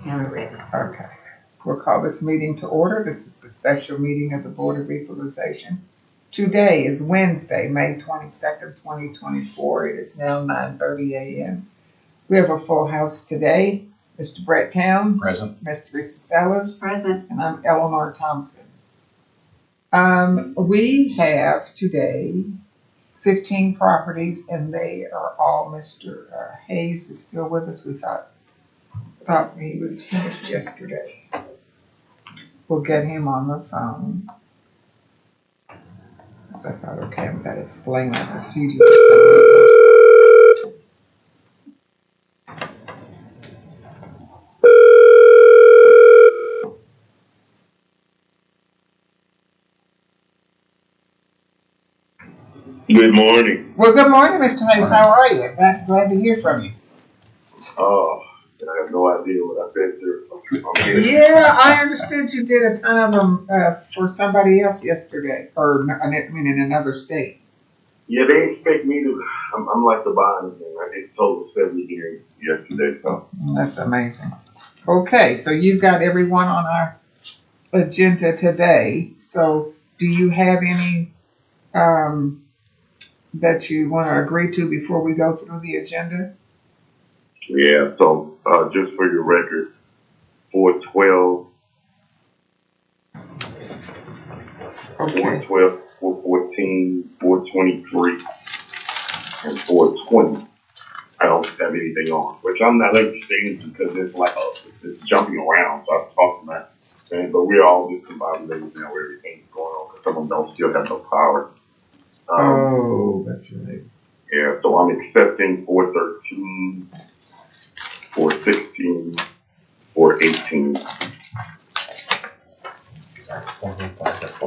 Now we're ready. Okay. We'll call this meeting to order. This is a special meeting of the Board of Equalization. Today is Wednesday, May 22nd, 2024. It is now 9:30 a.m. We have a full house today. Mr. Brett Town. Present. Ms. Teresa Sellers. Present. And I'm Eleanor Thompson. We have today 15 properties, and they are all Mr. Hayes is still with us. We thought he was finished yesterday. We'll get him on the phone. So I thought, okay, I'm going to explain the procedure to some Good morning. Well, good morning, Mr. Hayes. How are you? Glad to hear from you. Oh, I have no idea what I've been through. Yeah, I understood you did a ton of them for somebody else yesterday, or I mean in another state. Yeah, they expect me to. I'm like the bond thing. I did total 70 hearings yesterday, so. That's amazing. Okay, so you've got everyone on our agenda today. So do you have any that you want to agree to before we go through the agenda? Yeah, so just for your record, 412, Okay. 412, 414, 423, and 420. I don't have anything on, which I'm not interested in because it's like it's jumping around. So I've talked about it, but we're all just combobulated now where everything's going on because some of them don't still have no power. Oh, that's right. Yeah, so I'm accepting 413, 416, 418.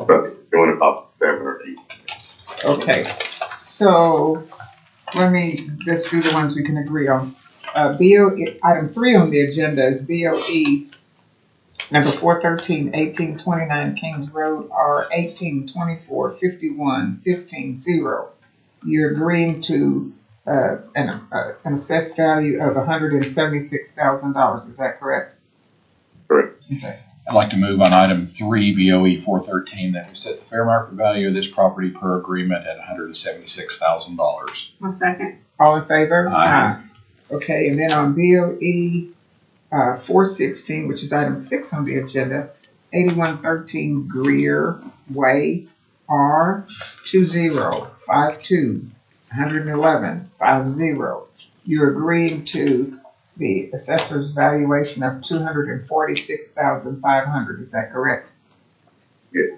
That's doing about 7 or 8. Okay, so let me just do the ones we can agree on. BOE, item 3 on the agenda is BOE number 413, 1829 Kings Road, R 1824 51 15 0. You're agreeing to an assessed value of $176,000. Is that correct? Correct. Okay. I'd like to move on item 3, BOE 413, that we set the fair market value of this property per agreement at $176,000. A second. All in favor? Aye. Okay, and then on BOE 416, which is item 6 on the agenda, 8113 Greer Way, R 2052 111 50. You're agreeing to the assessor's valuation of $246,500. Is that correct? Yeah.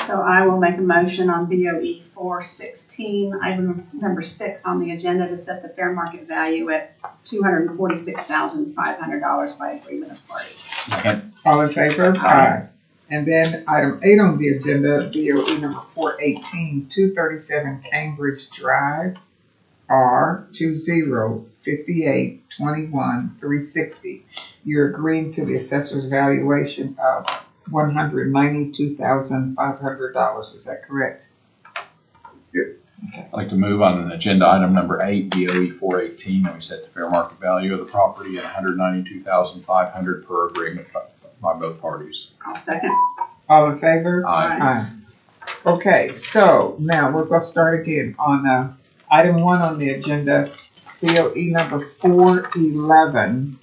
So I will make a motion on BOE 416, item number 6 on the agenda to set the fair market value at $246,500 by agreement of parties. Second. All in favor? Aye. And then item 8 on the agenda, BOE number 418, 237 Cambridge Drive, R 2058 21 360. You're agreeing to the assessor's valuation of $192,500. Is that correct? Yeah. I'd like to move on agenda item number 8, BOE 418, that we set the fair market value of the property at $192,500 per agreement by both parties. I'll second. All in favor? Aye. Okay, so now we'll go start again on item 1 on the agenda, BOE number 411.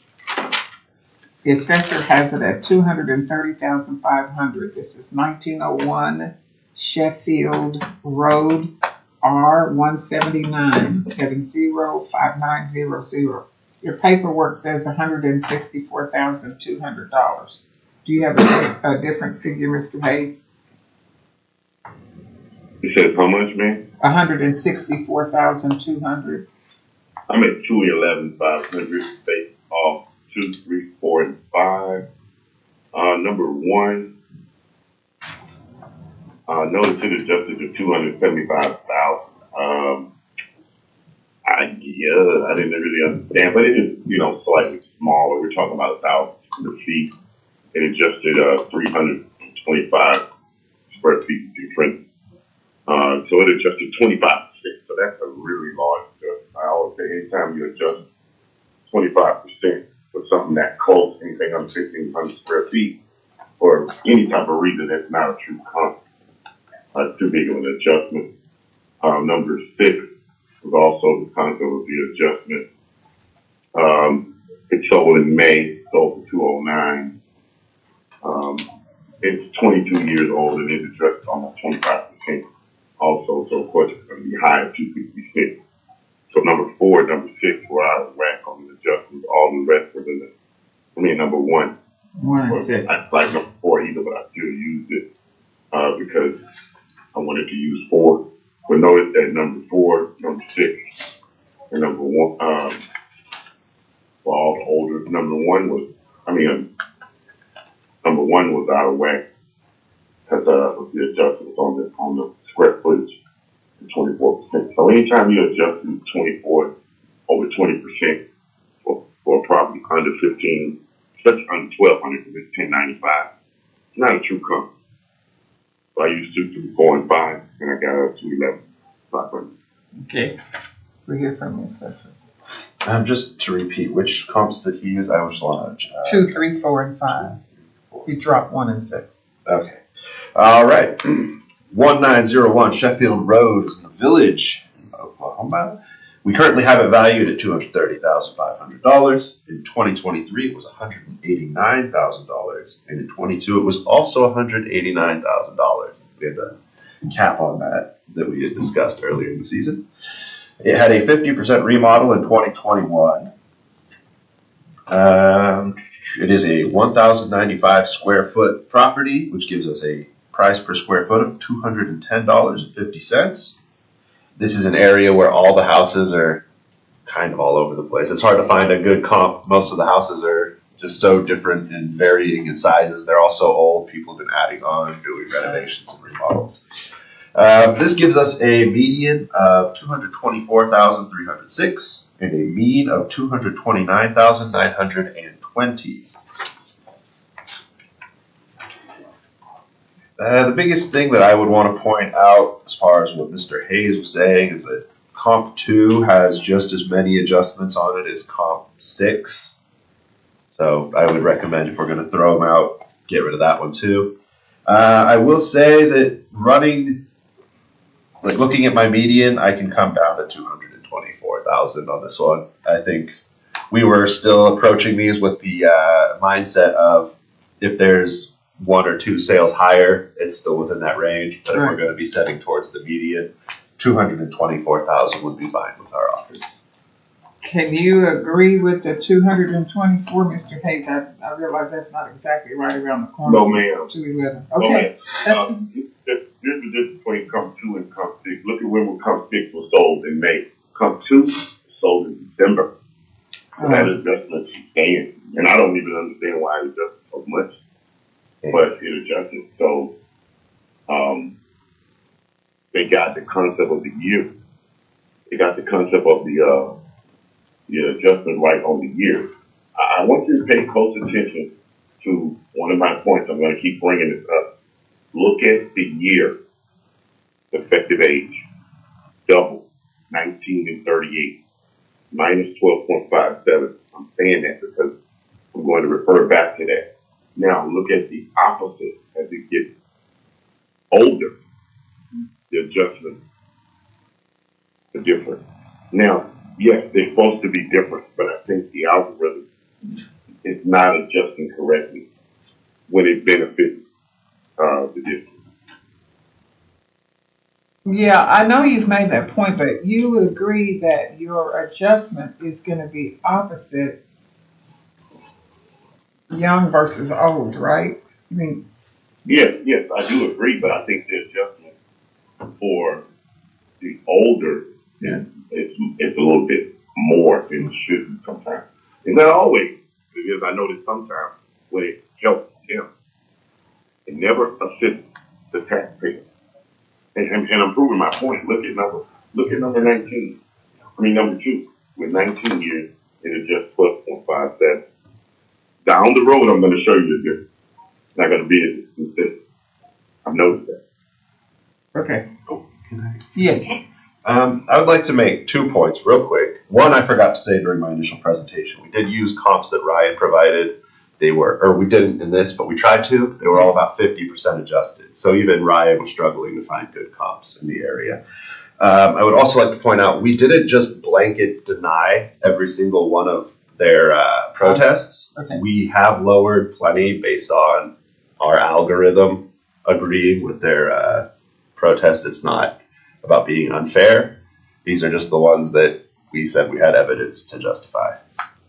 The assessor has it at $230,500. This is 1901 Sheffield Road, R 179 705900. Your paperwork says $164,200. Do you have a different figure, Mr. Hayes? It says how much, man? $164,200. I'm at 211,500 based off 2, 3, 4, and 5. Number 1. Notice it adjusted to 275,000. I didn't really understand, but it is, slightly smaller. We're talking about 1,000 square feet. It adjusted 325 square feet different. So it adjusted 25%. So that's a really large adjustment. I always say anytime you adjust 25% to for something that close, anything under 1,500 square feet, for any type of reason, that's not a true comp. Too big of an adjustment. Number 6 was also the concept of the adjustment. It sold in May, sold for 209. It's 22 years old and it's addressed almost 25% also, so of course it's going to be high at 266. So number 4, number 6 were out of whack on the adjustments. All the rest were in number 1. 1 and 6. I like number 4 either, but I still used it because I wanted to use 4. But notice that number 4, number 6, and number 1, for all the older, number 1 was out of whack because of the adjustments on the square footage, 24%. So anytime you adjust in 24 over 20% for a property under 15, especially under 1,200, because it's 1095, it's not a true comp. So I used 2, 3, 4, and 5, and I got up to 11, 500. Okay. We hear from the assessor. Just to repeat, which comps did he use? I was on 2, 3, 4, and 5. You dropped 1 and 6. Okay. All right. 1901 Sheffield Road is in the Village, Oklahoma. We currently have it valued at $230,500. In 2023, it was $189,000. And in 22, it was also $189,000. We had the cap on that we had discussed earlier in the season. It had a 50% remodel in 2021. It is a 1,095 square foot property, which gives us a price per square foot of $210.50. This is an area where all the houses are kind of all over the place. It's hard to find a good comp. Most of the houses are just so different and varying in sizes. They're all so old. People have been adding on, doing renovations and remodels. This gives us a median of 224,306 and a mean of 229,920. The biggest thing that I would want to point out as far as what Mr. Hayes was saying is that Comp 2 has just as many adjustments on it as Comp 6. So I would recommend, if we're going to throw them out, get rid of that one too. I will say that looking at my median, I can come down to 224,000 on this one. I think we were still approaching these with the mindset of if there's 1 or 2 sales higher, it's still within that range. But if we're going to be setting towards the median, 224,000 would be fine with our offers. Can you agree with the 224, Mr. Hayes? I realize that's not exactly right around the corner. No, ma'am. 211. No, Okay. ma'am. There's a difference between Comp 2 and Comp 6. Look at when Comp 6 was sold in May. Comp 2 was sold in December. So that adjustment is staying. And I don't even understand why it adjusted so much. But it adjusted. So they got the concept of the year. They got the concept of the adjustment right on the year. I want you to pay close attention to one of my points. I'm going to keep bringing this up. Look at the year, effective age, double, 19 and 38, minus 12.57. I'm saying that because I'm going to refer back to that. Now look at the opposite as it gets older. The adjustments are different. Now, yes, they're supposed to be different, but I think the algorithm is not adjusting correctly when it benefits the district. Yeah, I know you've made that point, but you would agree that your adjustment is going to be opposite young versus old, right? I mean, Yes, I do agree, but I think the adjustment for the older is it's a little bit more than it should be sometimes. It's not always, because I notice sometimes when it helps them, it never assists the taxpayer. And I'm proving my point. Look at number 19. Number 2. With 19 years, it adjusts 12.57. Down the road, I'm going to show you the difference. It's not going to be as consistent. I've noticed that. okay. Oh, can I? Yes. I would like to make 2 points real quick. One, I forgot to say during my initial presentation, we did use comps that Ryan provided. They were, or we didn't in this, but we tried to. They were all about 50% adjusted. So even Ryan was struggling to find good comps in the area. I would also like to point out, we didn't just blanket deny every single one of their protests. Okay. We have lowered plenty based on our algorithm agreeing with their protest. It's not about being unfair. These are just the ones that we said we had evidence to justify.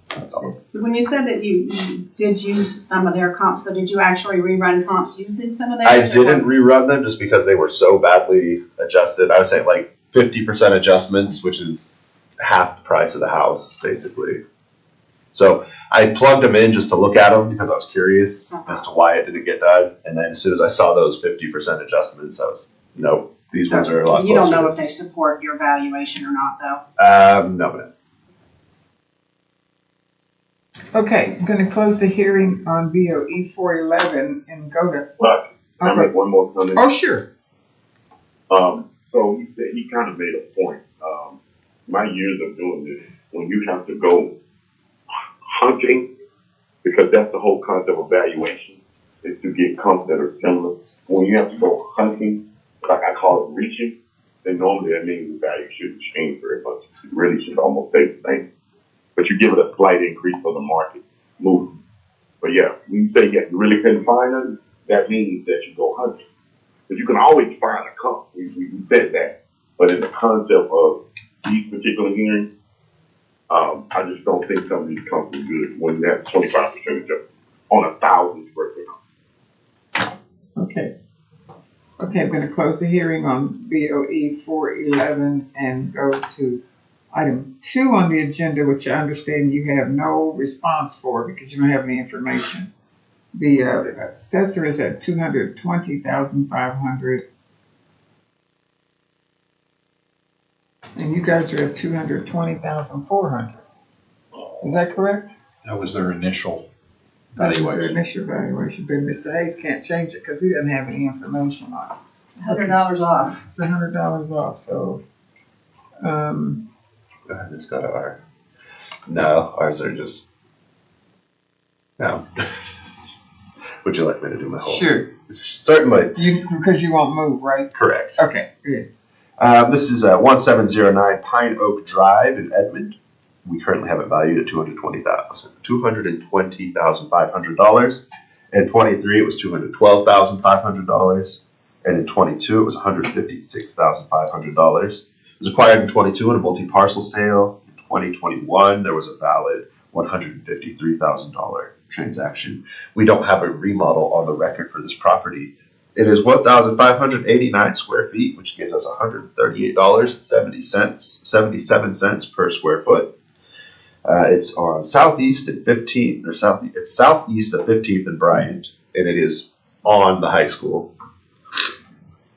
That's all. When you said that you did use some of their comps, so did you actually rerun comps using some of theirs? I didn't rerun them just because they were so badly adjusted. I would say like 50% adjustments, which is half the price of the house, basically. So I plugged them in just to look at them because I was curious as to why it didn't get done. And then as soon as I saw those 50% adjustments, I was, nope, these ones are a lot closer. You don't know if they support your valuation or not, though? No. Okay, I'm gonna close the hearing on BOE 411 and go to. But can I make one more comment? Oh, sure. So he kind of made a point. My years of doing this, when you have to go hunting, because that's the whole concept of valuation, is to get comps that are similar. When you have to go hunting, like I call it reaching, then normally that means the value shouldn't change very much. It really should almost stay the same. But you give it a slight increase for the market movement. But yeah, when you say you really couldn't find them, that means that you go hunting. Because you can always find a comp. We said that. But in the concept of these particular hearings, I just don't think some of these comps are good when you have 25% adjustment on 1,000 square foot. Okay. Okay, I'm gonna close the hearing on BOE 411 and go to item 2 on the agenda, which I understand you have no response for because you don't have any information. The assessor is at $220,500, and you guys are at $220,400. Is that correct? That was their initial That was their valuation. initial valuation, but Mr. Hayes can't change it because he doesn't have any information on it. $100 off. It's $100 off. So, Go ahead, let's go to our. No, ours are just. No. Would you like me to do my whole? sure. Certainly. Because you won't move, right? Correct. Okay, good. This is 1709 Pine Oak Drive in Edmond. We currently have it valued at $220,500. In 23, it was $212,500, and in 22, it was $156,500. It was acquired in 22 in a multi-parcel sale. In 2021, there was a valid $153,000 transaction. We don't have a remodel on the record for this property. It is 1,589 square feet, which gives us $138.77 per square foot. It's on southeast and 15th, or it's southeast of 15th and Bryant, and it is on the high school.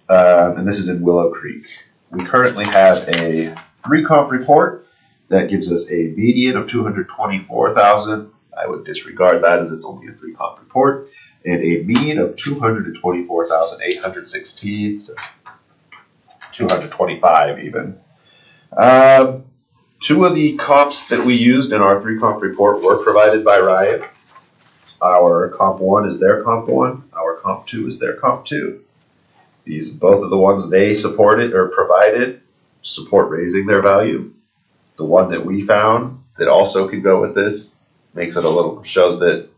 And this is in Willow Creek. We currently have a 3-comp report that gives us a median of 224,000. I would disregard that as it's only a 3-comp report, and a mean of 224,816, so 225 even. 2 of the comps that we used in our 3-comp report were provided by Ryan. Our comp 1 is their comp 1. Our comp 2 is their comp 2. These, both of the ones they supported or provided, support raising their value. The one that we found that also could go with this makes it shows that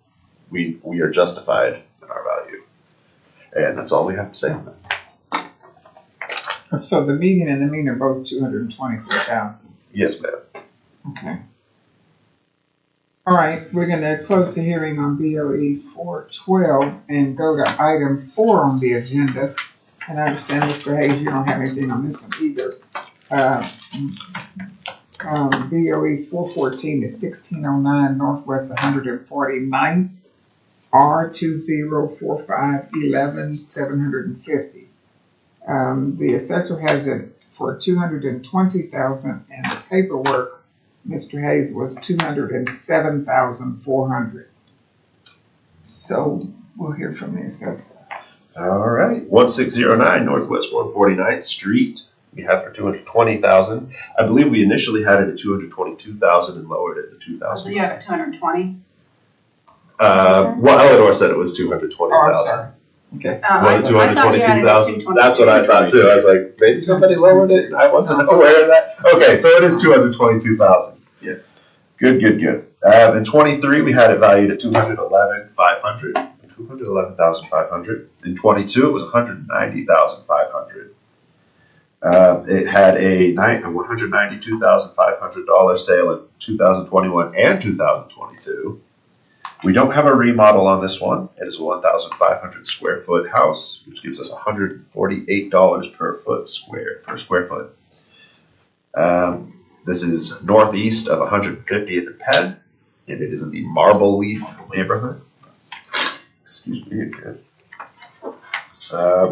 we are justified in our value. And that's all we have to say on that. So the median and the mean are both 224,000. Yes, ma'am. Okay. All right, we're going to close the hearing on BOE 412 and go to item 4 on the agenda. And I understand, Mr. Hayes, you don't have anything on this one either. BOE 414 is 1609 Northwest 149th, R204511 750. The assessor has it for 220,000, and the paperwork, Mr. Hayes, was 207,400. So we'll hear from the assessor. All right. 1609 Northwest 149th Street. we have for 220,000. I believe we initially had it at 222,000 and lowered it to So 2,000. you have it 220? Well, Eleanor said it was Oh, I'm 220,000. sorry. Okay. Was it I thought you had it at 222,000? That's what I thought too. I was like, maybe somebody lowered it and I wasn't aware of that. Okay, so it is 222,000. Yes. Good. In 23, we had it valued at 211,500. 211,500. In 22, it was 190,500. It had a $192,500 sale in 2021 and 2022. We don't have a remodel on this one. It is a 1,500 square foot house, which gives us $148 per square foot. This is northeast of 150th and Penn, and it is in the Marble Leaf neighborhood. Excuse me again.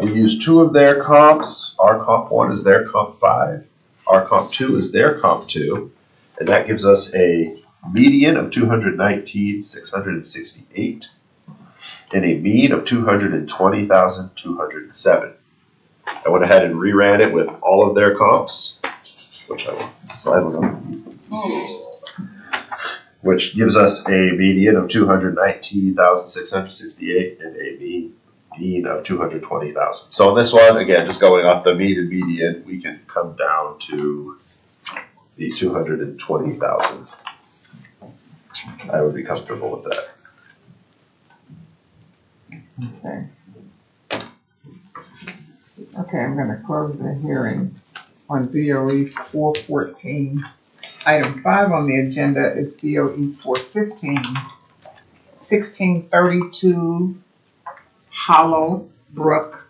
We use two of their comps. Our comp 1 is their comp 5. Our comp 2 is their comp 2, and that gives us a median of 219,668 and a mean of 220,207. I went ahead and reran it with all of their comps, which I will slide one up, which gives us a median of 219,668 and a mean of 220,000. So on this one, again, just going off the mean and median, we can come down to the 220,000. I would be comfortable with that. Okay. Okay, I'm gonna close the hearing on BOE 414. Item 5 on the agenda is BOE 415, 1632 Hollow Brook,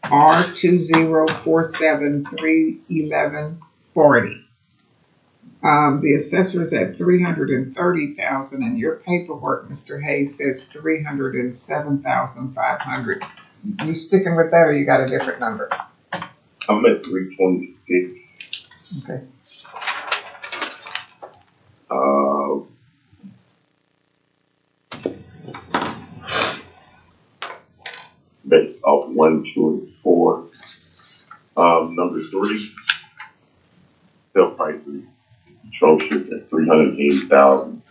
R204731140. The assessor's at 330,000, and your paperwork, Mr. Hayes, says 307,500. You sticking with that, or you got a different number? I'm at 326. Okay. Based off 1, 2, and 4. Number 3, sale price is atrocious at 380,000.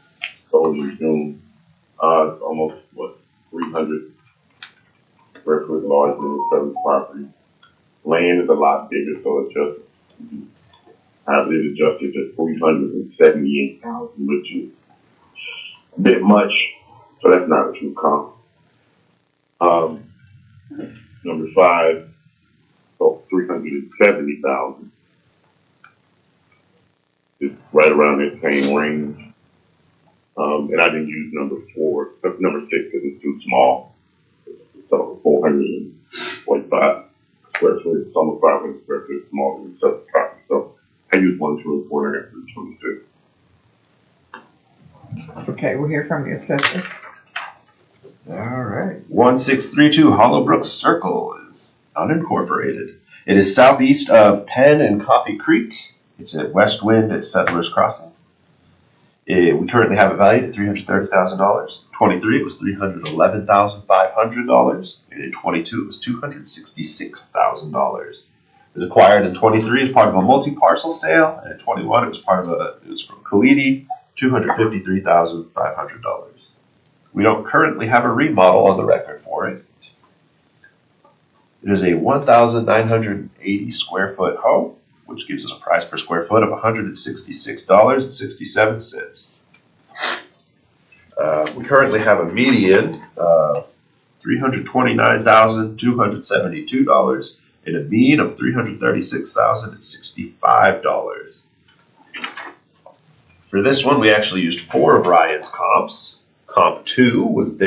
Sold in June. It's almost 300 square foot large than the southern property. Land is a lot bigger, so it's just have it adjusted to 378,000, which is a bit much. So that's not a true comp. Number 5, so 370,000. It's right around that same range. And I didn't use number 6 because it's too small. So 445 square foot, it's almost 500 square foot smaller than the property. So I used 1, 2, and 4 and I got 326. Okay, we'll hear from the assessor. All right. 1632 Hollowbrook Circle is unincorporated. It is southeast of Penn and Coffee Creek. It's at West Wind at Settlers Crossing. We currently have it valued at $330,000. 23, it was $311,500. And in 22, it was $266,000. It was acquired in 23 as part of a multi-parcel sale, and in 21, it was from Kalidi, $253,500. We don't currently have a remodel on the record for it. It is a 1,980 square foot home, which gives us a price per square foot of $166.67. We currently have a median of $329,272 and a mean of $336,065. For this one, we actually used 4 of Ryan's comps. Comp 2 was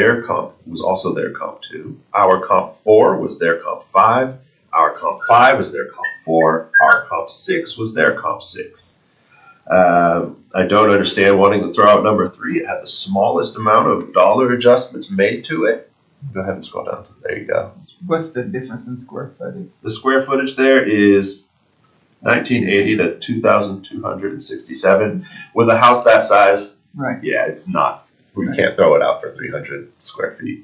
also their comp 2. Our comp 4 was their comp 5. Our comp 5 was their comp 4. Our comp 6 was their comp 6. I don't understand wanting to throw out number 3. It had the smallest amount of dollar adjustments made to it. Go ahead and scroll down. There you go. What's the difference in square footage? The square footage there is 1980 to 2,267. With a house that size, Right. yeah, it's not. We can't throw it out for 300 square feet.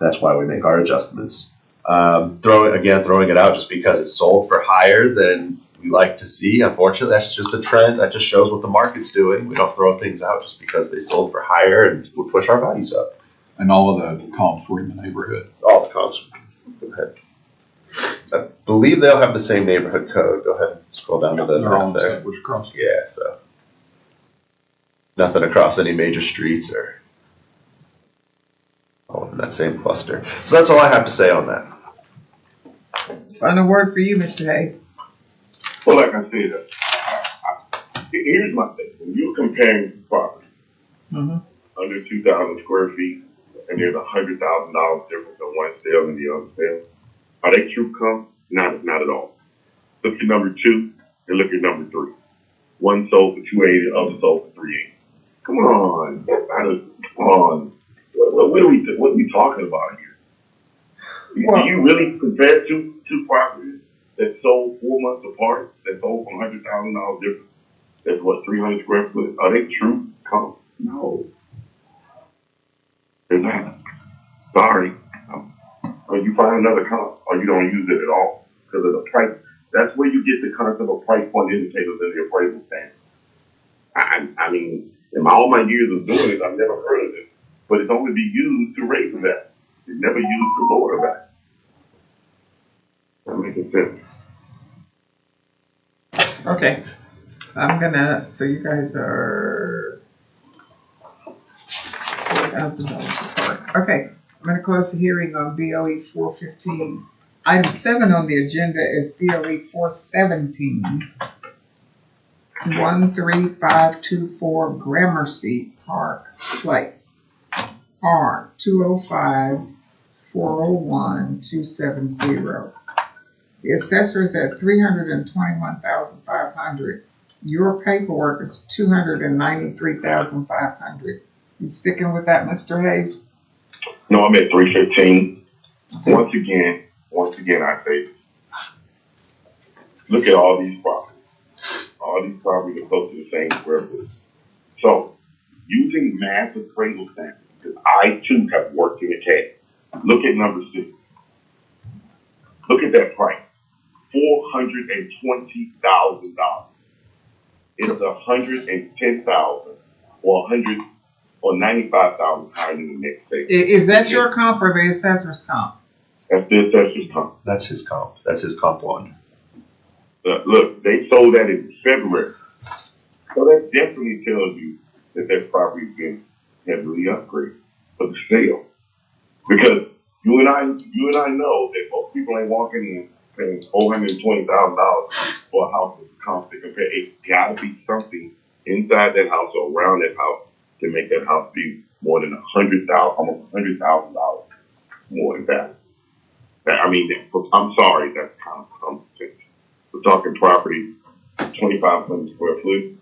That's why we make our adjustments. Throwing it out just because it's sold for higher than we like to see. Unfortunately, that's just a trend. That just shows what the market's doing. We don't throw things out just because they sold for higher and would push our values up. And all of the comps were in the neighborhood. All the comps. Go ahead. I believe they'll have the same neighborhood code. Go ahead and scroll down to the They're all map the there. same, which across. Yeah, so nothing across any major streets or all within that same cluster. So that's all I have to say on that. Final word for you, Mr. Hayes. Well, like I said, here's my thing. When you're comparing property Mm-hmm. under 2,000 square feet, and there's $100,000 difference in one sale and the other sale, are they true comps? Not at all. Look at number 2 and look at number 3. One sold for 280, the other sold for 380. Come on, come on. What are we talking about here? Do you really compare two properties that sold 4 months apart, that sold for $100,000 difference? That's what, 300 square foot? Are they true comps? No. They're not. Sorry. Or you find another comp, or you don't use it at all because of the price. That's where you get the concept of price point indicators in the appraisal standards. I mean, in all my years of doing it, I've never heard of it, but it's only be used to raise the value. It's never used to lower the value. That makes sense. Okay. So you guys are $4,000 apart. Okay. I'm going to close the hearing on BOE 415. Item 7 on the agenda is BOE 417. 13524 Gramercy Park Place. R 205-401-270. The assessor is at $321,500. Your paperwork is $293,500. You sticking with that, Mr. Hayes? No, I'm at 315. Once again, I say, look at all these properties. All these properties are close to the same square footage. So, using mass appraisal standards, because I too have worked in a case. Look at number 6. Look at that price. $420,000. It's $110,000 or 100 or 95,000 higher than the next state. Is that your comp or the assessor's comp? That's the assessor's comp. That's his comp. That's his comp one. Look, they sold that in February. So that definitely tells you that that property's been heavily upgraded for the sale. Because you and I know that most people ain't walking in paying $420,000 for a house with comp to compare. It's gotta be something inside that house or around that house to make that house be more than almost $100,000 more than that. I mean, I'm sorry, that's kind of common sense. We're talking property, 2,500 square foot.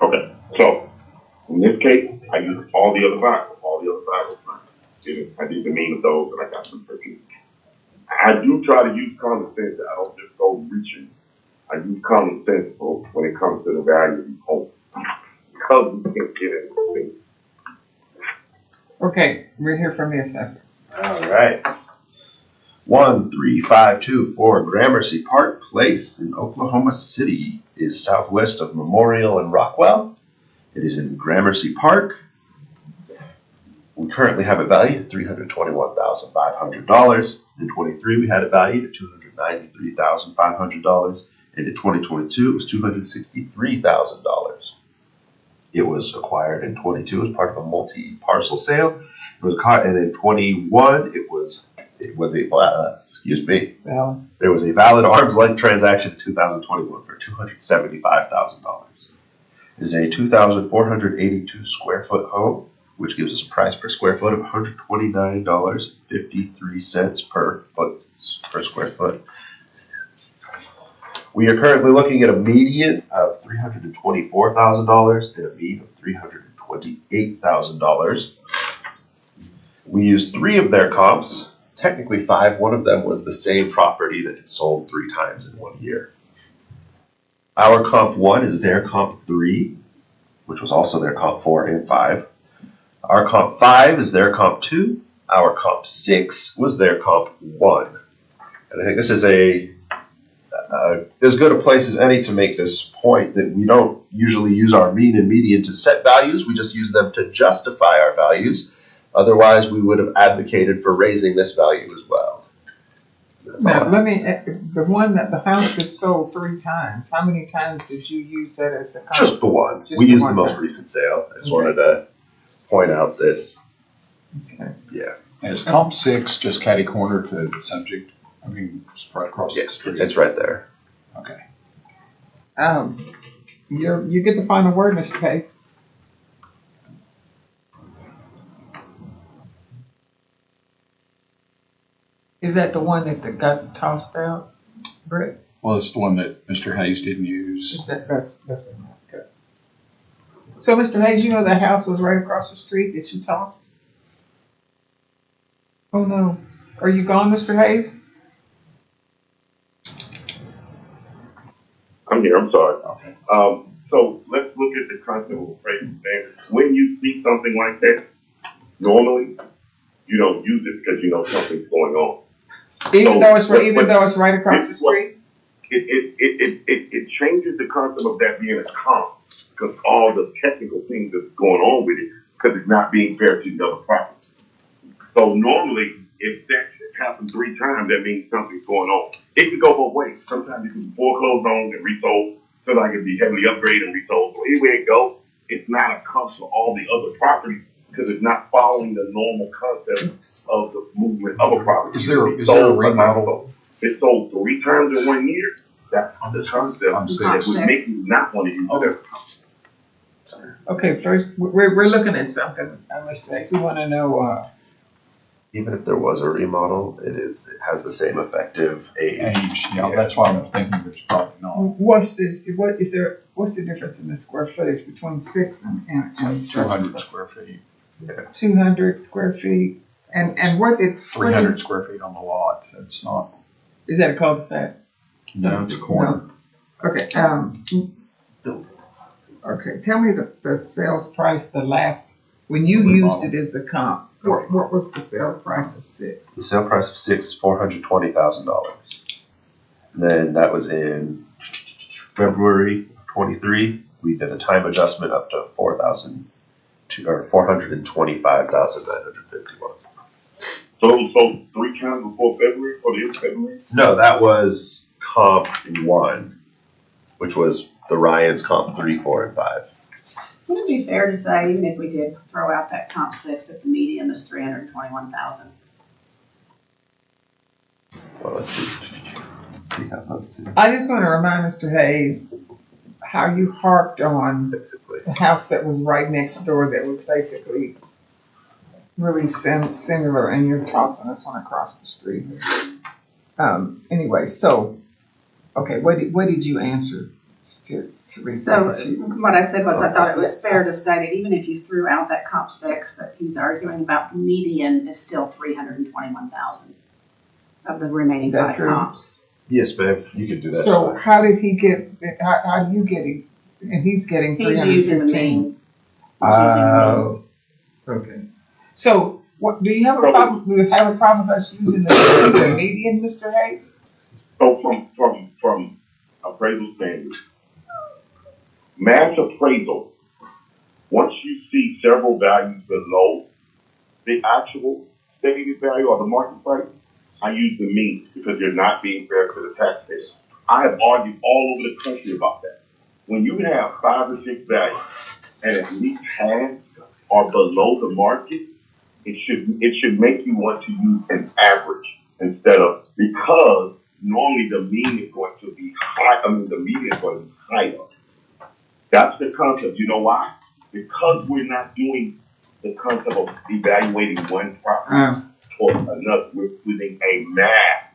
Okay, so in this case, I use all the other variables. I did the mean of those, and I got some purchase. I do try to use common sense. I don't just go reaching. I use common sense, folks, when it comes to the value of these homes. Because we can't get anything. Okay, we're here from the assessor. All right. 13524 Gramercy Park Place in Oklahoma City is southwest of Memorial and Rockwell. It is in Gramercy Park. We currently have it valued at $321,500. In 23, we had it valued at $293,500. And in 2022, it was $263,000. It was acquired in 22 as part of a multi-parcel sale. It was and in 21, it was there was a valid arm's length transaction in 2021 for $275,000. It is a 2,482 square foot home, which gives us a price per square foot of $129.53 per square foot. We are currently looking at a median of $324,000 and a mean of $328,000. We used 3 of their comps, technically 5. One of them was the same property that had sold 3 times in 1 year. Our comp 1 is their comp 3, which was also their comp 4 and 5. Our comp 5 is their comp 2. Our comp 6 was their comp 1. And I think this is as good a place as any to make this point that we don't usually use our mean and median to set values. We just use them to justify our values. Otherwise, we would have advocated for raising this value as well. That's all Now, I let have me, to say. the house that sold 3 times, how many times did you use that as a comp? Just the one. Just We the used one the most time. recent sale. I just Okay. wanted to point out that, Okay. yeah, And is comp 6 just catty corner to the subject? I mean, it's right across the street. it's right there. Okay. You get the final word, Mr. Case. Is that the one that got tossed out, Brett? Well, it's the one that Mr. Hayes didn't use. Is that's okay. So, Mr. Hayes, you know that house was right across the street that you tossed? Oh no. Are you gone, Mr. Hayes? I'm here, I'm sorry. Okay. So let's look at the concept of appraisal standards. When you see something like that, normally you don't use it because you know something's going on. Even though it's right across the street? It changes the concept of that being a comp because all the technical things that's going on with it because it's not being fair to the other property. So normally, if that happens 3 times, that means something's going on. It can go both ways. Sometimes it can be foreclosed on and resold. Sometimes it can be heavily upgraded and resold. So anywhere it goes, it's not a comp to all the other properties because it's not following the normal concept of the movement of a property. Is there a remodel? It's sold 3 times in 1 year. That's the concept I'm that would make you not want to use it. Okay, first, we're looking at something, Mr. Hayes. We want to know, Even if there was a remodel, it has the same effective age. Yeah, that's why I'm thinking there's probably not. what's the difference in the square footage between 6 and 200 square feet, 200 square feet? And what it's 300 square feet on the lot. It's not, is that a cul-de-sac? no, it's a corner. Okay, okay, tell me the sales price, when you used it as a comp, what was the sale price of 6? The sale price of 6 is $420,000. Then that was in February of 23. We did a time adjustment up to $425,951. So 3 times before February, for the end of February? No, that was comp 1, which was the Ryan's comp 3, 4, and 5. Would it be fair to say, even if we did throw out that comp 6, that the median is 321,000? Well, let's see. We got those two. I just want to remind Mr. Hayes how you harped on Basically. the house that was right next door that was basically really similar, and you're tossing this one across the street. Anyway, so, okay, what did you answer to So research? what I said was I thought it was fair to say that even if you threw out that comp 6, that he's arguing about the median is still 321,000 of the remaining Is that 5 true? comps. Yes, ma'am. You can do that. So how did he get, how do you get it? And he's getting He's using the 315. mean. He's using the mean. Okay. So what, do you have a problem with us using the median, Mr. Hayes? So from appraisal standards, mass appraisal, once you see several values below the actual stated value or the market price, I use the mean because you're not being fair to the taxpayers. I have argued all over the country about that. When you have 5 or 6 values and at least half are below the market, it should make you want to use an average instead of, because normally the mean is going to be high. I mean, the median is going to be higher. That's the concept. You know why? Because we're not doing the concept of evaluating one property or another. We're using a math.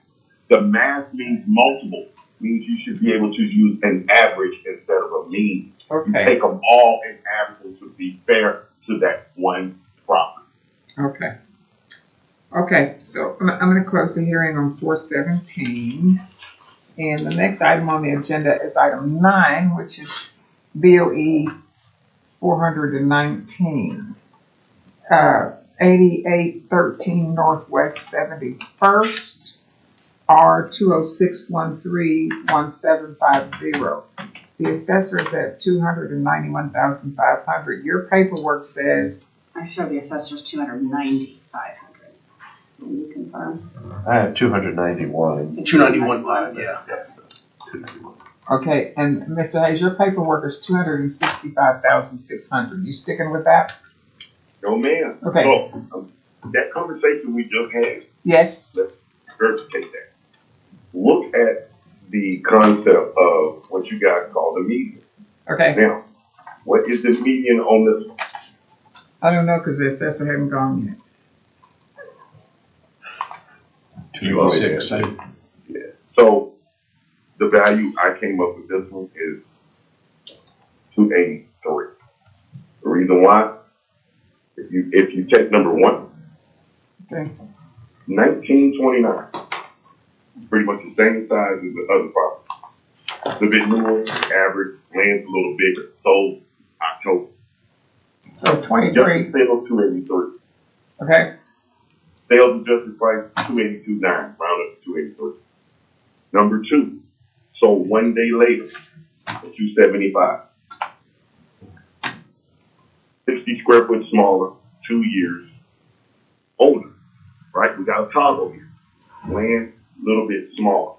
The math means multiple. Means you should be able to use an average instead of a mean. You Okay, take them all and average them to be fair to that one property. okay. Okay, so I'm gonna close the hearing on 417. And the next item on the agenda is item 9, which is BOE 419. 8813 Northwest 71st. R206131750. The assessor is at 291,500. Your paperwork says, I show the assessor's 290,500. Can you confirm? I have 291. 291.5, yeah. Yeah, so 291. okay, and Mr. Hayes, your paperwork is 265,600. You sticking with that? No, ma'am. Okay. So, that conversation we just had, Yes. let's regurgitate that. Look at the concept of what you guys call the median. Okay. Now, what is the median on this one? I don't know because the assessor hasn't gone yet. 286. So, the value I came up with this one is 283. The reason why, if you take number one, Okay. 1929, pretty much the same size as the other property. It's a bit newer, average, land's a little bigger, sold October. So 23. Adjusted sales 283. Okay. Sales adjusted price 282.9, round up to 283. Number two, sold 1 day later for 275. 60 square foot smaller, 2 years older. Right? We got a toggle here. Land, a little bit smaller.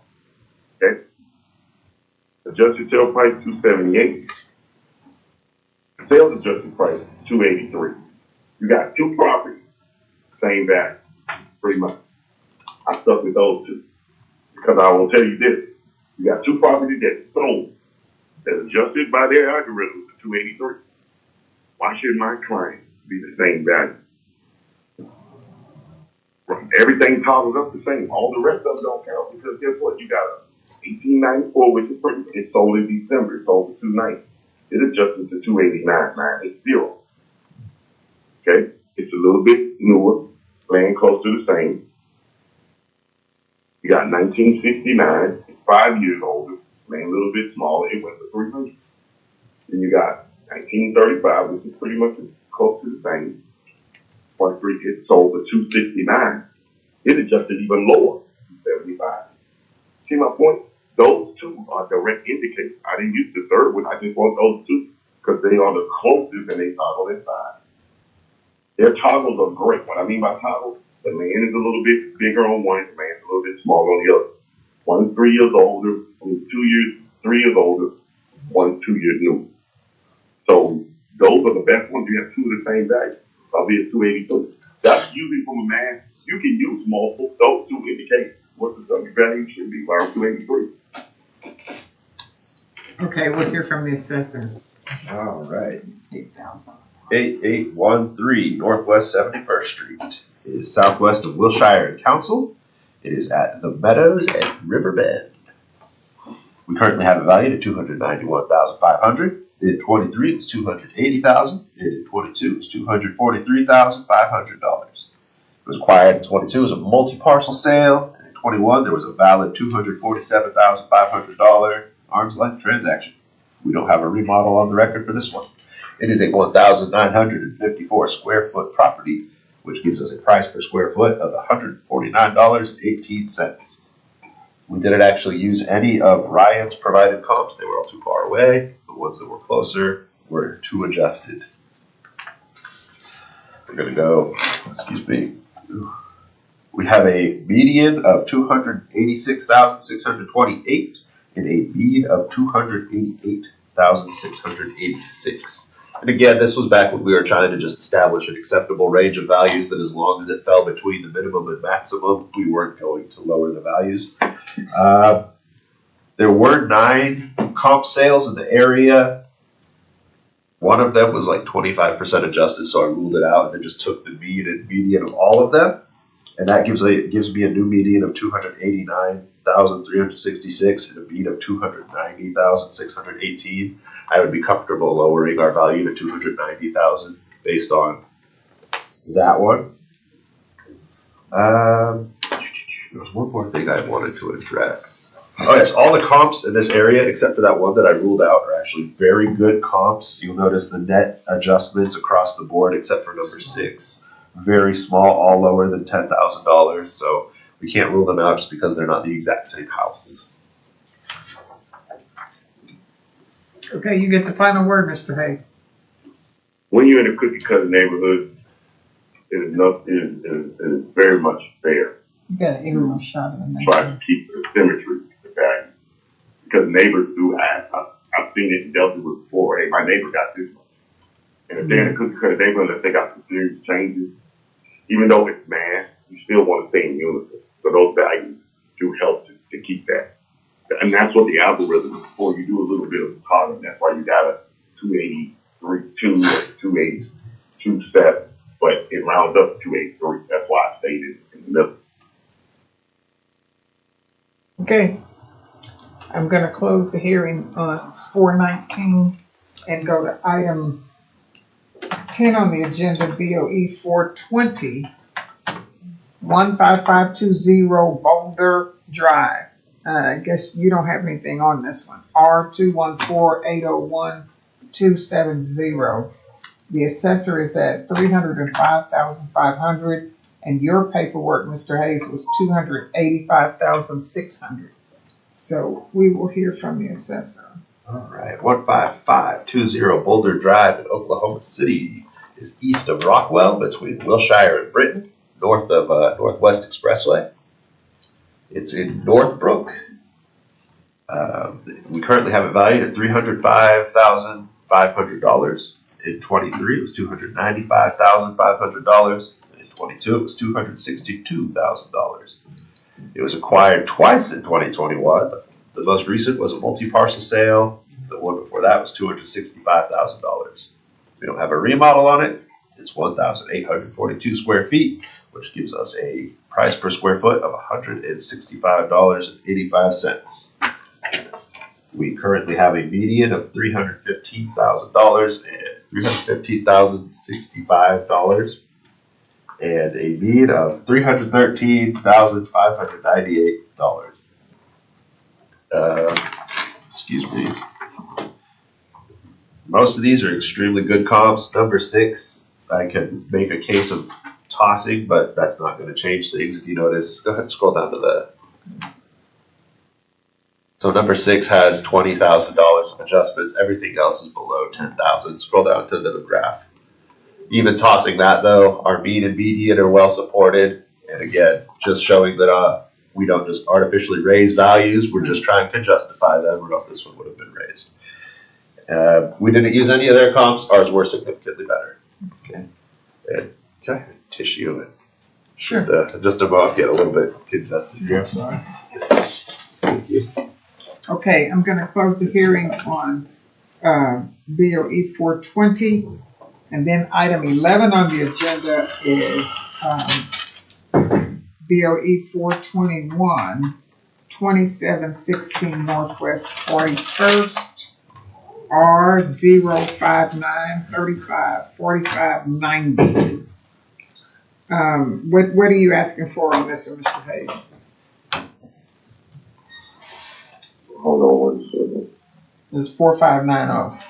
Okay? Adjusted sale price 278. Sales adjusted price 283. You got two properties, same value, pretty much. I stuck with those two because I will tell you this: you got two properties that sold that adjusted by their algorithm to 283. Why should my client be the same value? Everything toggles up the same. All the rest of them don't count because guess what? You got a 1894, which is pretty. It sold in December. It sold for 290. It adjusted to 289. Man, it's zero. Okay, it's a little bit newer, land close to the same. You got 1969. It's 5 years older, land a little bit smaller. It went for 300. Then you got 1935, which is pretty much close to the same. 23, it sold for 269. It adjusted even lower, 275. See my point? Those two are direct indicators. I didn't use the third one. I just want those two because they are the closest and they toggle inside. Their toggles are great. What I mean by toggles, the land is a little bit bigger on one, the land's a little bit smaller on the other. One's 3 years older, one's 3 years older, one's 2 years new. So those are the best ones. You have two of the same value. Probably a 282. That's usually from a math. You can use multiple. Those two indicate what the subject value should be, around 283. Okay, we'll hear from the assessor. All right. 8,000. 8813 Northwest 71st Street is southwest of Wilshire and Council. It is at the Meadows at Riverbend. We currently have it valued at $291,500. In 23, it was $280,000. In 22, it was $243,500. It was acquired in 22 as a multi-parcel sale. And in 21, there was a valid $247,500 arm's length transaction. We don't have a remodel on the record for this one. It is a 1,954 square foot property, which gives us a price per square foot of $149.18. We didn't actually use any of Ryan's provided comps. They were all too far away. The ones that were closer were too adjusted. We're going to go, excuse me. We have a median of 286,628 and a mean of 288,686. And again, this was back when we were trying to just establish an acceptable range of values that as long as it fell between the minimum and maximum, we weren't going to lower the values. There were 9 comp sales in the area. One of them was like 25% adjusted, so I ruled it out and then just took the mean and median of all of them. And that gives me a new median of 289,366 and a mean of 290,618. I would be comfortable lowering our value to 290,000 based on that one. There was one more thing I wanted to address. Oh yes, all the comps in this area, except for that one that I ruled out, are actually very good comps. You'll notice the net adjustments across the board, except for number 6. Very small, all lower than $10,000. So we can't rule them out just because they're not the exact same house. Okay, you get the final word, Mr. Hayes. When you're in a cookie cutter neighborhood, it is very much fair. You got an aerial shot of the Try to keep the symmetry, the value. Because neighbors do ask. I've seen it and dealt with it before. Hey, my neighbor got this much. And if they're in a cookie cutter neighborhood, if they got some serious changes, even though it's mass, you still want to stay in unison. So those values do help to keep that. And that's what the algorithm is for. You do a little bit of talking. That's why you got a 283, 282 step, but it rounds up to 283. That's why I stayed in the middle. Okay, I'm gonna close the hearing on 419 and go to item 10 on the agenda, BOE 420, 15520 Boulder Drive. I guess you don't have anything on this one. R214801-270. The assessor is at $305,500, and your paperwork, Mr. Hayes, was $285,600. So we will hear from the assessor. All right, 15520 Boulder Drive in Oklahoma City is east of Rockwell between Wilshire and Britton, north of Northwest Expressway. It's in Northbrook. We currently have it valued at $305,500. In 23, it was $295,500. In 22, it was $262,000. It was acquired twice in 2021. The most recent was a multi-parcel sale. The one before that was $265,000. We don't have a remodel on it. It's 1,842 square feet, which gives us a price per square foot of $165.85. We currently have a median of $315,000 and $315,065, and a mean of $313,598. Excuse me. Most of these are extremely good comps. Number 6, I can make a case of tossing, but that's not going to change things. If you notice, go ahead and scroll down to the. So number 6 has $20,000 of adjustments. Everything else is below $10,000. Scroll down to the graph. Even tossing that though, our mean and median are well supported. And again, just showing that we don't just artificially raise values. We're just trying to justify them, or else this one would have been raised. We didn't use any of their comps. Ours were significantly better. Okay. And tissue and Sure. just a moment, get a little bit congested here. I'm sorry. Thank you. Okay, I'm gonna close the hearing on BOE 420. And then item 11 on the agenda is BOE 421, 2716 Northwest 41st, R059354590. What are you asking for on this one, Mr. Hayes? Hold on one second. It's 4590.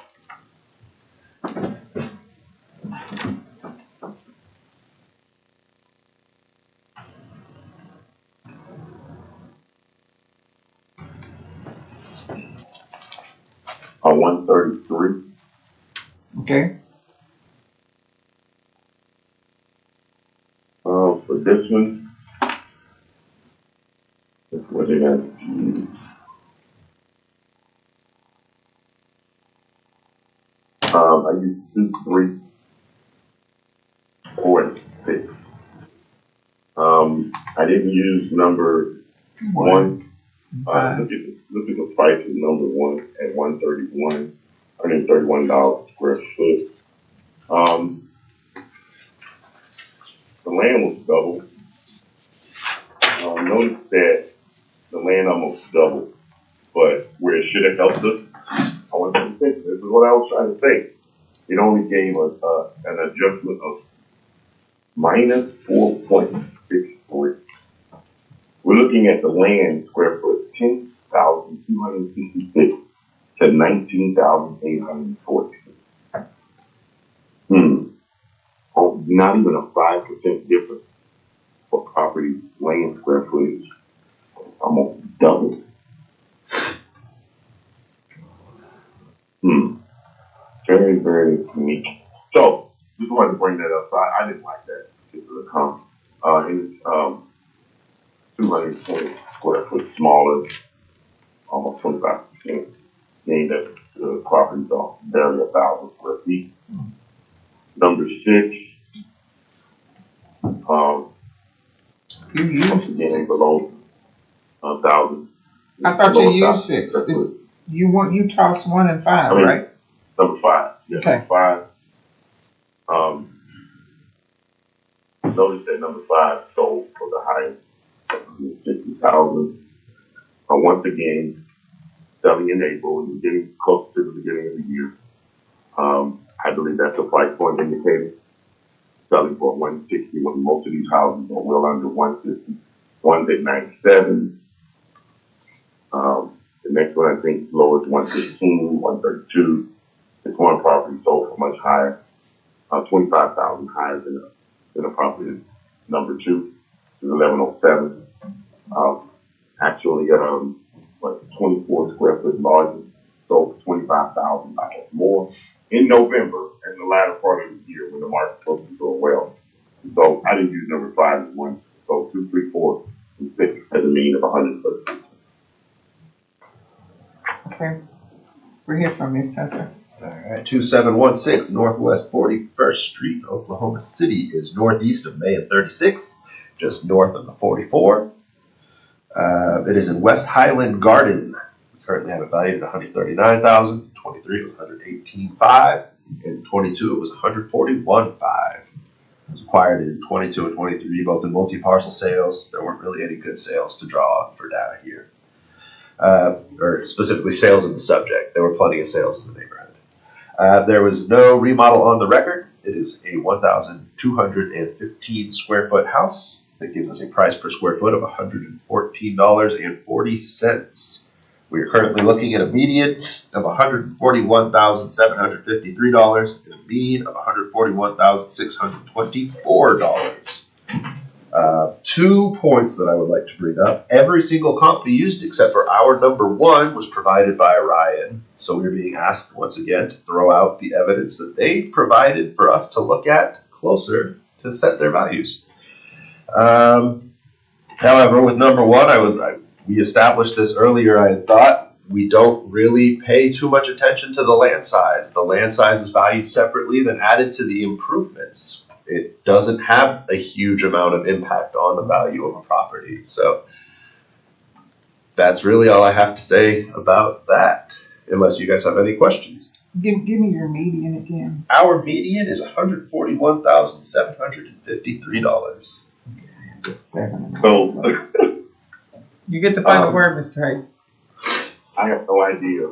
On 133. Okay. For this one, that's what they got. I used 2, 3, 4, and 6. I didn't use number 1. Look at the price of number 1 at $131 square foot. The land was double. Notice that the land almost doubled, but where it should have helped us, I want to say, this is what I was trying to say. It only gave us an adjustment of minus 4.63. We're looking at the land square foot 10,266 to 19,840. Oh, not even a 5% difference for property land square footage, almost double. Very, very unique. So, just wanted to bring that up. So I didn't like that particular comment. It's 220 square foot smaller, almost 25%. Meaning that the properties are barely 1,000 square feet. Number 6, You used once again, below 1,000. I thought you Below used 1,000 6. square foot. You tossed 1 and 5, I mean, right? Number 5. Yeah, Okay. Number 5. Notice that number 5 sold for the highest, 50,000. Once again, selling in April, and getting close to the beginning of the year. I believe that's a price point indicator. Selling for 160 when most of these houses are well under 150. One's at 97. The next one I think is low is 115, 132. This one property sold for much higher, 25,000 higher than a property number 2 is 1107. Actually, 24 square foot larger, sold for $25,000 more in November and the latter part of the year when the market's supposed to be doing well. So I didn't use number 5 as one. So 2, 3, 4, and 6 has a mean of 100. Okay. We're here from Ms. Sessa. All right, 2716 Northwest 41st Street, Oklahoma City is northeast of May and 36th, just north of the 44. It is in West Highland Garden. We currently have it valued at $139,000. 23 it was $118,500, and 22 it was $141,500. It was acquired in 22 and 23, both in multi-parcel sales. There weren't really any good sales to draw on for data here, or specifically sales of the subject. There were plenty of sales in the neighborhood. There was no remodel on the record. It is a 1,215 square foot house that gives us a price per square foot of $114.40. We are currently looking at a median of $141,753 and a mean of $141,624. 2 points that I would like to bring up. Every single comp we used except for our number 1 was provided by Orion. So we're being asked once again to throw out the evidence that they provided for us to look at closer to set their values. However, with number 1, we established this earlier. I had thought we don't really pay too much attention to the land size. The land size is valued separately, then added to the improvements. It doesn't have a huge amount of impact on the value of a property. So that's really all I have to say about that, unless you guys have any questions. Give me your median again. Our median is $141,753. Just 7. So You get the final word, Mr. Hayes. I have no idea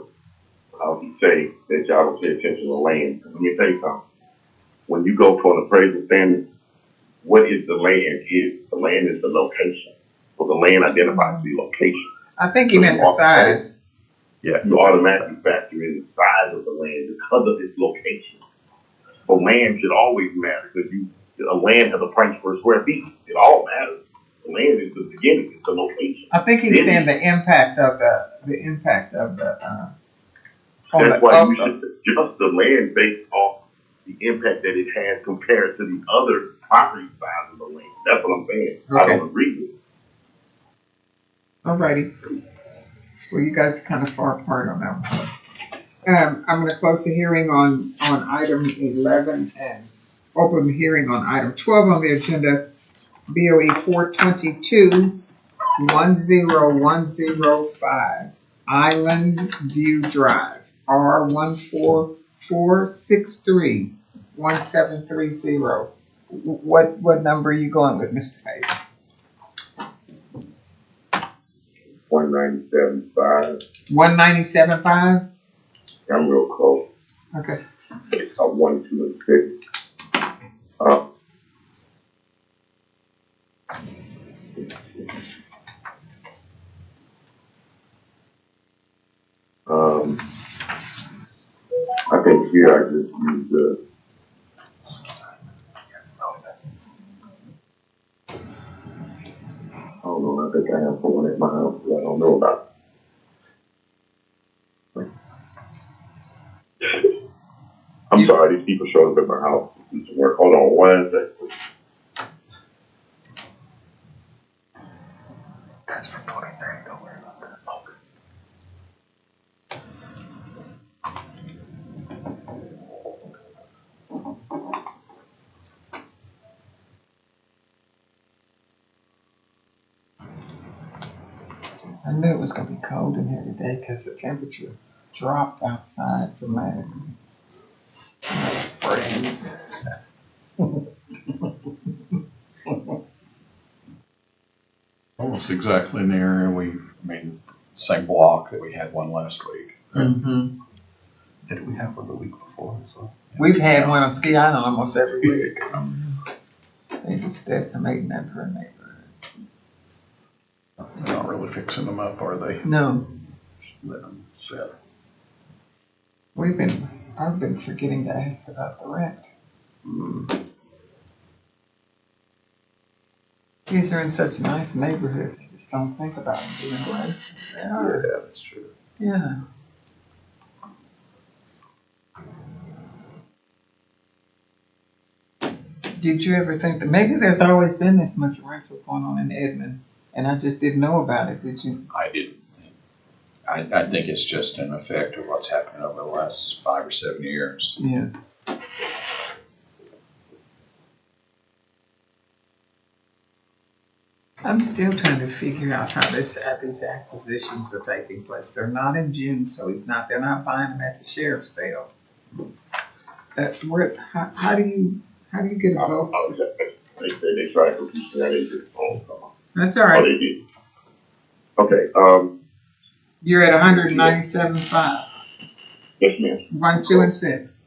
how you say that y'all don't pay attention to land. Let me tell you something. When you go for an appraisal standard, what is the land? The land is the location. So the land identifies the location. I think he meant the size. Yes. You automatically factor in the size of the land because of its location. So land should always matter because a land has a price per square feet. It all matters. The land is the beginning. It's the location. I think he's saying the impact of the. That's why you should adjust the land based off the impact that it has compared to the other property size of the land. That's what I'm saying. Okay. I don't agree with it. Alrighty. Well, you guys are kind of far apart on that one. So. I'm going to close the hearing on item 11 and open the hearing on item 12 on the agenda. BOE 422-10105 Island View Drive, R14463-1730. What number are you going with, Mr. Hayes? 197.5. 197.5? I'm real close. Okay. 1, 2, and 6. I think here I just use the going on. I think I have someone at my house that I don't know about. I'm sorry, these people showed up at my house to do some work. Hold on one second. That's for 2030. Don't worry about that. Okay. I knew it was gonna be cold in here today because the temperature dropped outside for my friends. Almost exactly in the area same block that we had one last week. Mm-hmm. Did we have one the week before as well? We've had one on Ski Island almost every week. They just decimating that poor neighborhood. They're not really fixing them up, are they? No, Let them sit. I've been forgetting to ask about the rent. These are in such nice neighborhoods, I just don't think about them being away. They are. Yeah, that's true. Yeah. Did you ever think that maybe there's always been this much rental going on in Edmond and I just didn't know about it? Did you? I didn't. I think it's just an effect of what's happened over the last 5 or 7 years. Yeah. I'm still trying to figure out how these acquisitions are taking place. They're not in June, so they're not buying them at the sheriff's sales. How do you get a vote? They tried to keep that in your phone. That's all Oh, right. they did. Okay, You're at 197.5. yes, ma'am. 1, 2, and 6.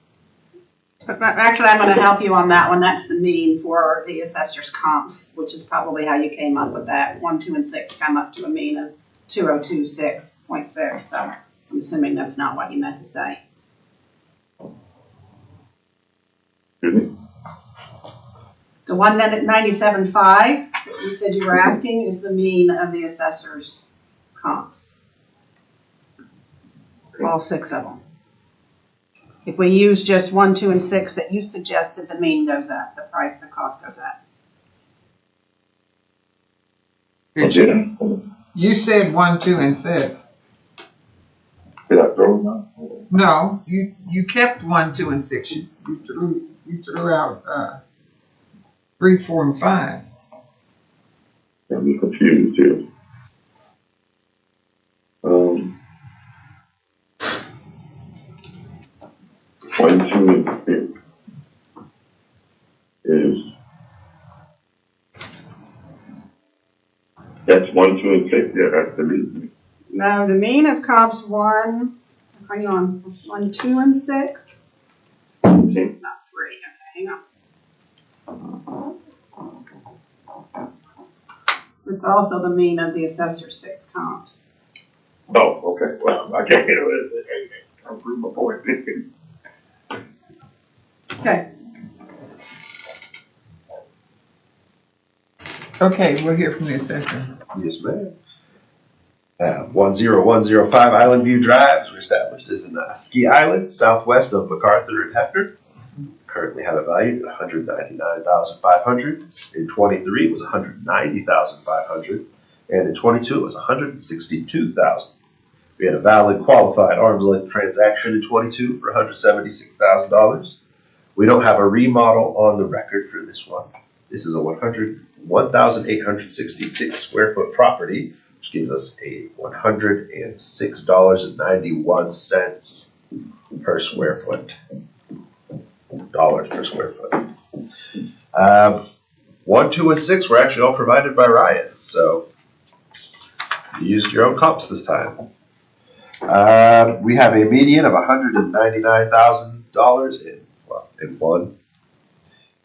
But actually, I'm gonna help you on that one. That's the mean for the assessor's comps, which is probably how you came up with that. 1, 2, and 6 come up to a mean of 2026.6. So I'm assuming that's not what you meant to say. Excuse me? The 197.5 that you said you were asking is the mean of the assessor's comps. All 6 of them. If we use just 1, 2, and 6 that you suggested, the mean goes up, the cost goes up. You said 1, 2, and 6. Did I throw them out? No, you kept 1, 2, and 6. You threw out 3, 4, and 5. I'm confused here. 1, 2, and 6 is, that's 1, 2, and 6, yeah, that's the mean. No, the mean of comps 1, 2, and 6. Not 3, okay, hang on. So it's also the mean of the assessor's 6 comps. Oh, okay, well, I can't get it, I'll prove my point. Okay, Okay, we'll hear from the assessor. Yes, ma'am. 10105 Island View Drive was established as in Ski Island, southwest of MacArthur and Hefner. Currently have it valued at $199,500. In 23 it was $190,500, and in 22 it was $162,000. We had a valid qualified arm's length transaction in 22 for $176,000. We don't have a remodel on the record for this one. This is a 1,866 square foot property, which gives us a $106.91 per square foot. Dollars per square foot. 1, 2, and 6 were actually all provided by Ryan, so you used your own comps this time. We have a median of $199,000 in one,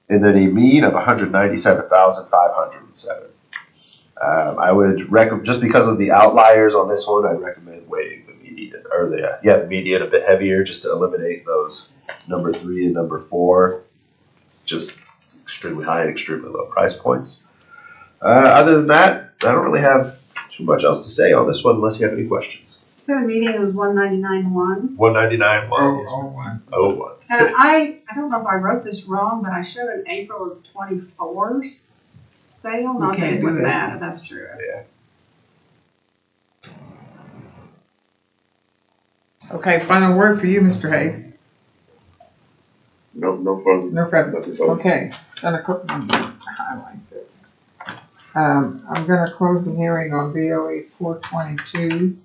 and then a mean of $197,507. I would recommend, just because of the outliers on this one, I'd recommend weighting the median, or the median a bit heavier, just to eliminate those number 3 and number 4, just extremely high and extremely low price points. Other than that, I don't really have too much else to say on this one unless you have any questions. So the meeting was 199.1. 199 1. 01. And I don't know if I wrote this wrong, but I showed an April of 24 sale. We Not can't that do with that. that. That's true. Okay, final word for you, Mr. Hayes. No further. No further. Nothing further. Okay, highlight this. I'm gonna close the hearing on BOE 422.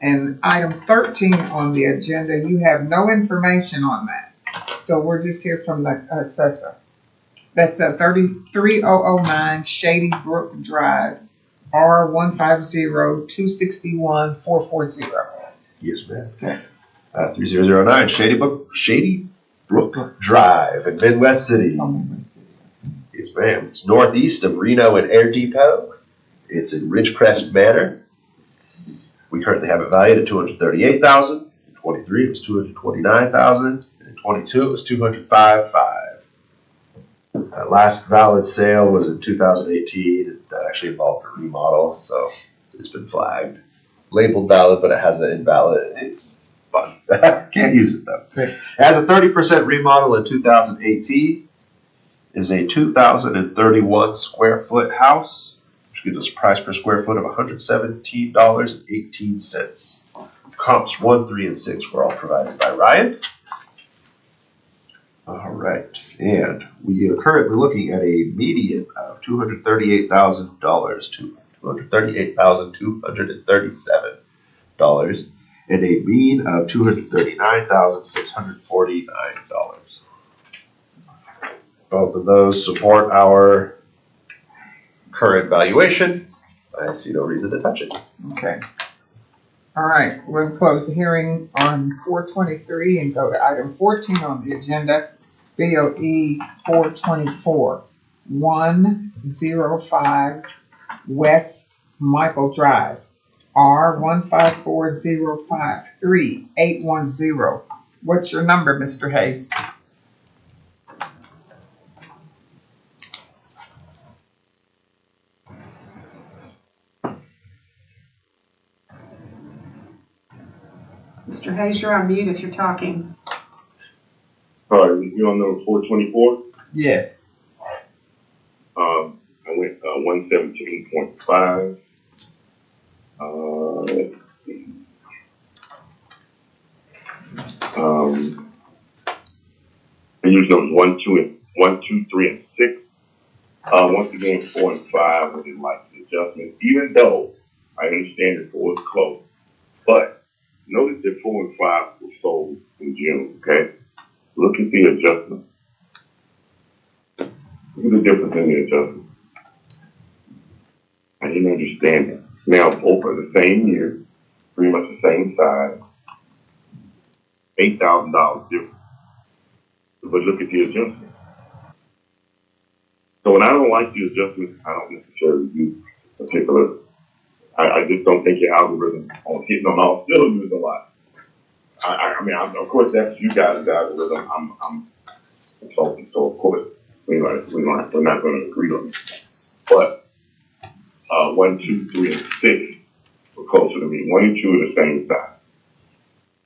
And item 13 on the agenda, you have no information on that. So we're just here from the assessor. That's 33009 Shady Brook Drive, R150261-440. Yes, ma'am. Okay. 3009 Shady Brook Drive in Midwest City. Yes, ma'am. It's northeast of Reno and Air Depot. It's in Ridgecrest Manor. We currently have it valued at $238,000. In 23, it was $229,000. And in 22, it was $205,500. Last valid sale was in 2018. That actually involved a remodel, so it's been flagged. It's labeled valid, but it has an invalid. It's fun. Can't use it though. Okay. It has a 30% remodel in 2018. It is a 2,031 square foot house, which gives us a price per square foot of $117.18. Comps 1, 3, and 6 were all provided by Ryan. All right, and we are currently looking at a median of $238,000 to $238,237 and a mean of $239,649. Both of those support our current valuation. I see no reason to touch it. Okay. All right, we'll close the hearing on 423 and go to item 14 on the agenda, BOE 424, 105 West Michael Drive, R154053-810. What's your number, Mr. Hayes? Mr. Hayes, you're on mute if you're talking. Sorry, you on number 424? Yes. I went 117.5. Let's see. I used those 1, 2, 3, and 6. Once again, 4 and 5 was in like the adjustment, even though I understand that 4 is close. But notice that 4 and 5 were sold in June, okay? Look at the adjustment. Look at the difference in the adjustment. I didn't understand it. Now, both are the same year, pretty much the same size, $8,000 difference. But look at the adjustment. So when I don't like the adjustments, I don't necessarily do particular. I just don't think your algorithm on hitting on all cylinders a lot. I mean, of course, that's you guys' algorithm. I'm consulting, so of course we're not going to agree on it. But 1, 2, 3, and 6 were closer to me. 1 and 2 are the same size.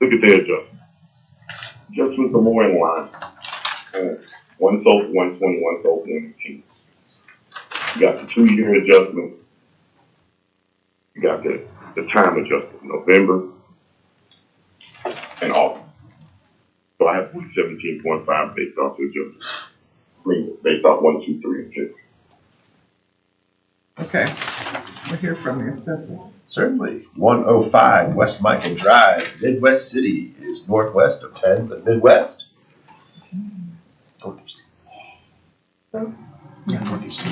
Look at their adjustments. Adjustments are more in line. One sold for 120, one sold for 118. You got the 2-year adjustment. You got the time adjustment, November and August. So I have 17.5 based off the adjustment. I mean, based off 1, 2, 3, and 6. Okay. We'll hear from the assessor. Certainly. 105 West Michael Drive, Midwest City is northwest of 10th and Midwest. Northeast. Yeah, northeast.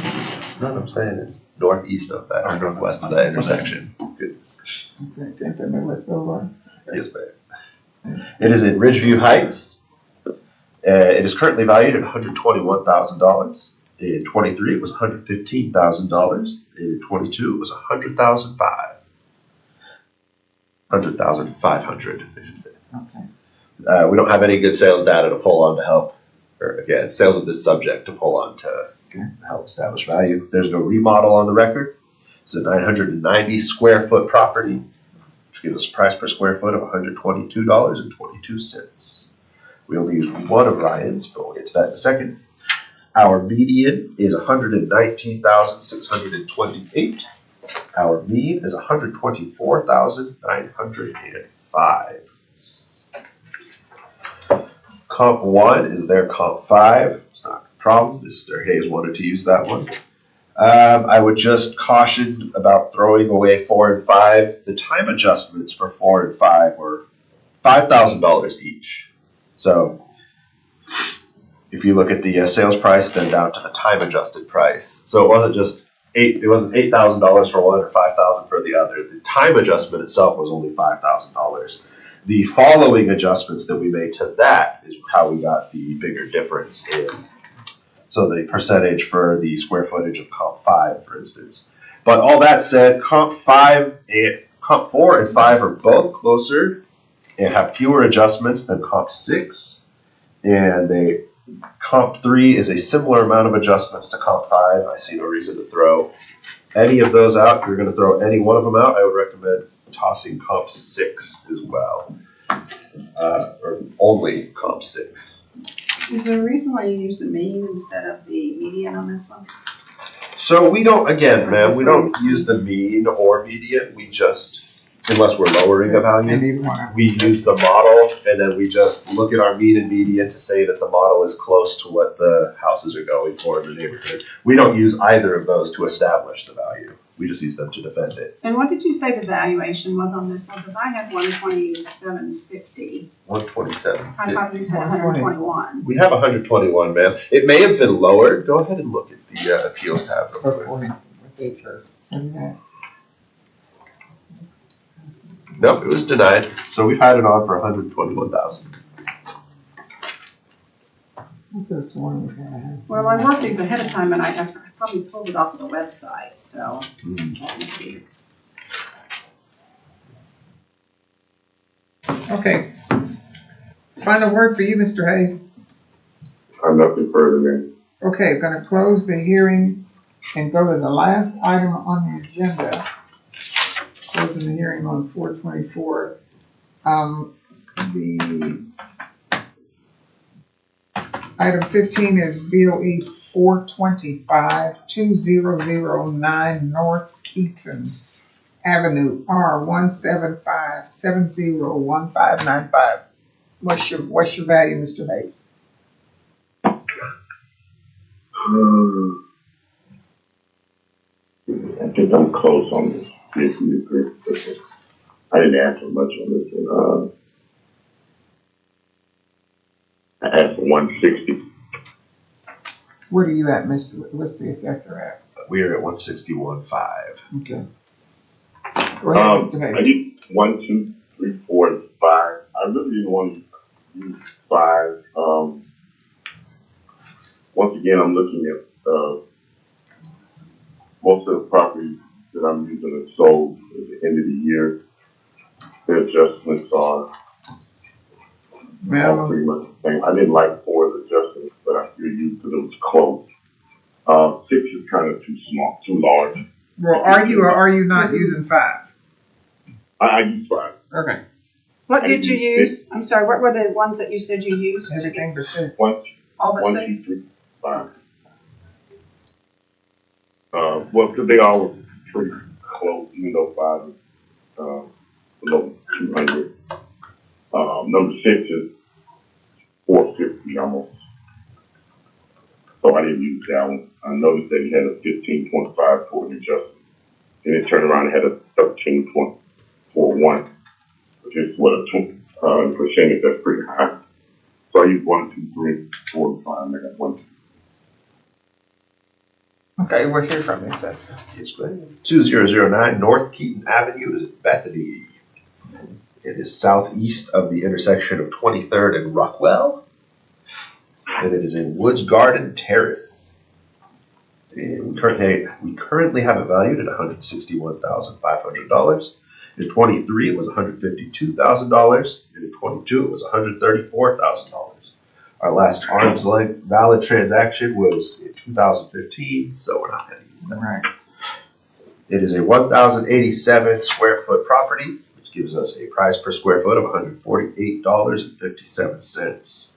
No, I'm saying it's northeast of that, or northwest of that intersection. Goodness. Okay, take the Midwest over. Yes, ma'am. It is in Ridgeview Heights. It is currently valued at $121,000. In 23, it was $115,000. In 22, it was $100,500. $100,500, I should say. Okay. We don't have any good sales data to pull on to help, or again, sales of this subject to pull on to help establish value. There's no remodel on the record. It's a 990 square foot property, which gives us a price per square foot of $122.22. We only use one of Ryan's, but we'll get to that in a second. Our median is 119,628. Our mean is 124,905. Comp 1 is their comp 5. It's not a problem. Mr. Hayes wanted to use that one. I would just caution about throwing away 4 and 5. The time adjustments for 4 and 5 were $5,000 each. So if you look at the sales price, then down to the time adjusted price. So it wasn't just it wasn't $8,000 for one or $5,000 for the other. The time adjustment itself was only $5,000. The following adjustments that we made to that is how we got the bigger difference in. So the percentage for the square footage of comp 5, for instance. But all that said, comp 4 and 5 are both closer and have fewer adjustments than comp 6. And comp 3 is a similar amount of adjustments to comp 5. I see no reason to throw any of those out. If you're going to throw any one of them out, I would recommend tossing comp 6 as well. Or only comp 6. Is there a reason why you use the mean instead of the median on this one? So we don't use the mean or median. We just, unless we're lowering a value, we use the model, and then we just look at our mean and median to say that the model is close to what the houses are going for in the neighborhood. We don't use either of those to establish the value. We just use them to defend it. And what did you say the valuation was on this one? Because I have 127.50. 127. I thought you said 121. We have 121, ma'am. It may have been lowered. Go ahead and look at the appeals tab real quick. Nope, it was denied. So we've had it on for 121,000. Well, I worked these ahead of time, and I probably pulled it off of the website, so. Okay. Final word for you, Mr. Hayes. I'm nothing further, man. Okay, gonna close the hearing and go to the last item on the agenda. Closing the hearing on 424. The item 15 is BOE 425 2009 North Keaton Avenue, R175701595. What's your value, Mr. Hayes? I think I'm close on this. I didn't answer much on this one. I asked for 160. What are you at, Mr.? What's the assessor at? We're at 161.5. Okay. Go ahead, Mr. I Hayes. need 1, 2, 3, 4, and 5. I really didn't want to use 5. Once again, I'm looking at most of the properties that I'm using are sold at the end of the year. The adjustments are all pretty much the same. I didn't like 4's adjustments, but I still used it. It was close. 6 is kind of too small, too large. Well, are you or are you not using 5? I use 5. Okay. What did you use? I'm sorry, what were the ones that you said you used? Everything but 6. All but 1, 2, 6? 3, 5. Well, because they all were pretty close, even though 5 is below 200. Number 6 is 450 almost. So I didn't use that one. I noticed that he had a 15.5 for an adjustment. And it turned around and had a 13.41, which is what a percentage, that's pretty high. So I used 1, 2, 3, 4, and 5, and I got 1. Okay, we'll hear from the assessor. Yes, ma'am. 2009 North Keaton Avenue is in Bethany. It is southeast of the intersection of 23rd and Rockwell. And it is in Woods Garden Terrace. And we currently have it valued at $161,500. In 23, it was $152,000. And in 22, it was $134,000. Our last arm's length valid transaction was in 2015, so we're not going to use that. Right. It is a 1,087 square foot property, which gives us a price per square foot of $148.57.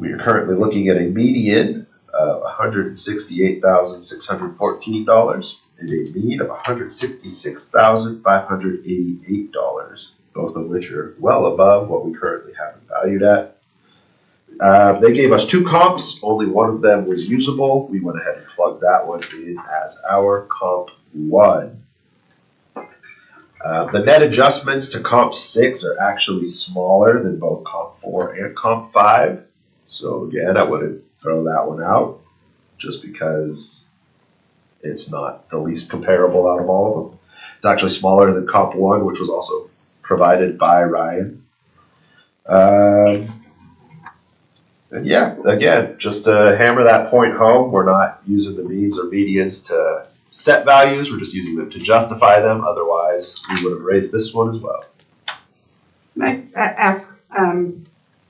We are currently looking at a median of $168,614 and a mean of $166,588, both of which are well above what we currently have it valued at. They gave us 2 comps, only one of them was usable. We went ahead and plugged that one in as our comp 1. The net adjustments to comp 6 are actually smaller than both comp 4 and comp 5. So again, I wouldn't throw that one out just because it's not the least comparable out of all of them. It's actually smaller than comp 1, which was also provided by Ryan. And yeah, again, just to hammer that point home, we're not using the means or medians to set values, we're just using them to justify them. Otherwise, we would have raised this one as well. May I ask,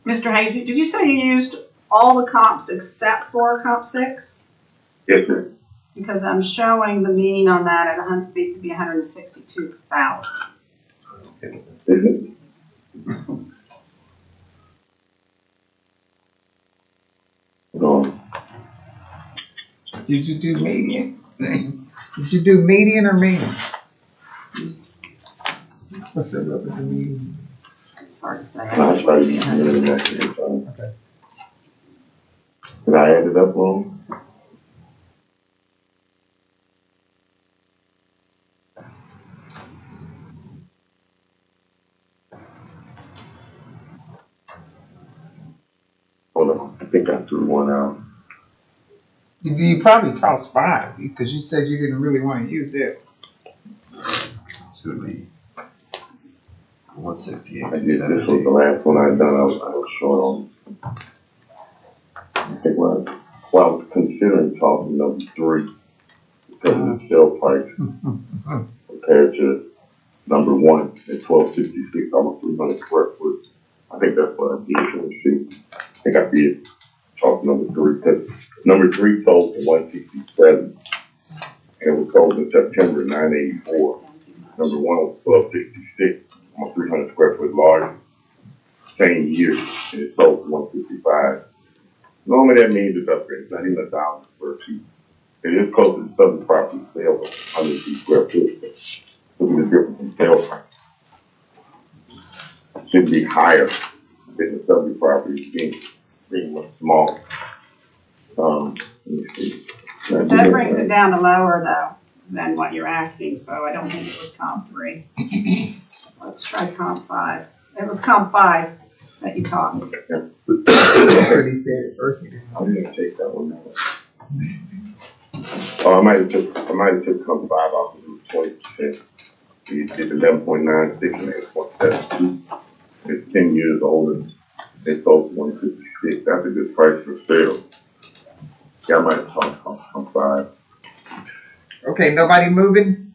Mr. Hayes, did you say you used all the comps except for comp 6? Yes, ma'am. Because I'm showing the mean on that at to be 162,000. Did you do median? Did you do median or mean? What's that up with the median? It's hard to say. I'll try to It's do it next 160. time. Okay. Did I add it up wrong? Hold on, I think I threw one out. You probably tossed 5 because you said you didn't really want to use it. So it would be 168. I did, this was the last one I done, I was short on. I think well, I was considering talking number 3 because of the sale price compared to number 1 at 1266, almost 300 square foot. I think that's what I did. Let me see. I think I did talk number 3 because number 3 sold for 167 and it was sold in September 984. Number 1 was 1266, almost 300 square foot large, same year, and it sold for 155. Normally that means it's upgrade. It's not even 1,000 square feet. It is close to the southern property sale of 100 feet square foot. Look at the difference in sale price. It should be higher than the southern property being much smaller. Let me see. That brings it down to lower though than what you're asking, so I don't think it was comp 3. Let's try comp 5. It was comp 5 that you tossed. That's what he said at first. He didn't. I'm gonna take that one now. Oh, I might have took comp 5 off and do 20%. You did 11.96 and 8.72. It's 10 years old and they sold for 156. That's a good price for sale. Yeah, I might have talked comp 5. Okay, nobody moving?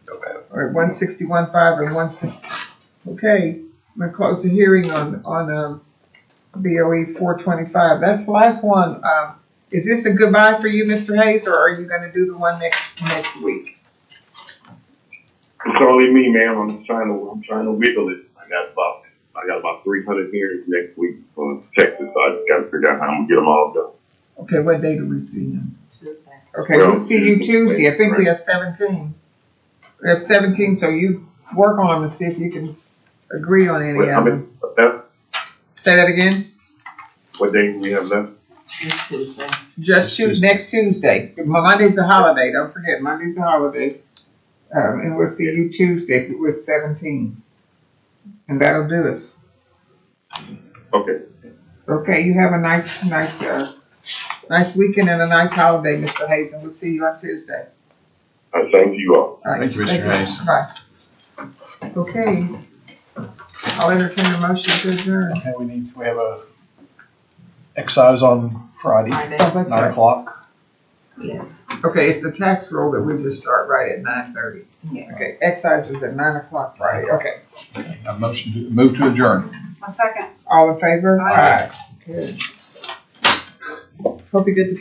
Okay. All right, 161.5 and 160. Okay, I'm gonna close the hearing on BOE 425. That's the last one. Is this a goodbye for you, Mr. Hayes, or are you gonna do the one next week? It's only me, ma'am. I'm trying to wiggle it. I got about 300 hearings next week for Texas, so I just got to figure out how I'm gonna get them all done. Okay, what day do we see him? Tuesday. Okay, Well, we see you Tuesday. I think we have 17. We have 17, so you work on them and see if you can agree on any of them. Say that again? What day do we have left? It's Tuesday. Just next Tuesday. Monday's a holiday. Don't forget, Monday's a holiday. And we'll see you Tuesday with 17. And that'll do us. Okay. Okay, you have a nice weekend and a nice holiday, Mr. Hayes, and we'll see you on Tuesday. Same to you all. All right, Thank you, Mr. Hayes. Bye. Okay. I'll entertain a motion to adjourn. Okay, we have a excise on Friday, Friday. Oh, that's 9 right. o'clock. Yes. Okay, it's the tax roll that we just start right at 9:30. Yes. Okay, excise is at 9 o'clock Friday. Okay. A motion to move to adjourn. A second. All in favor? Aye. Good. Hope you get the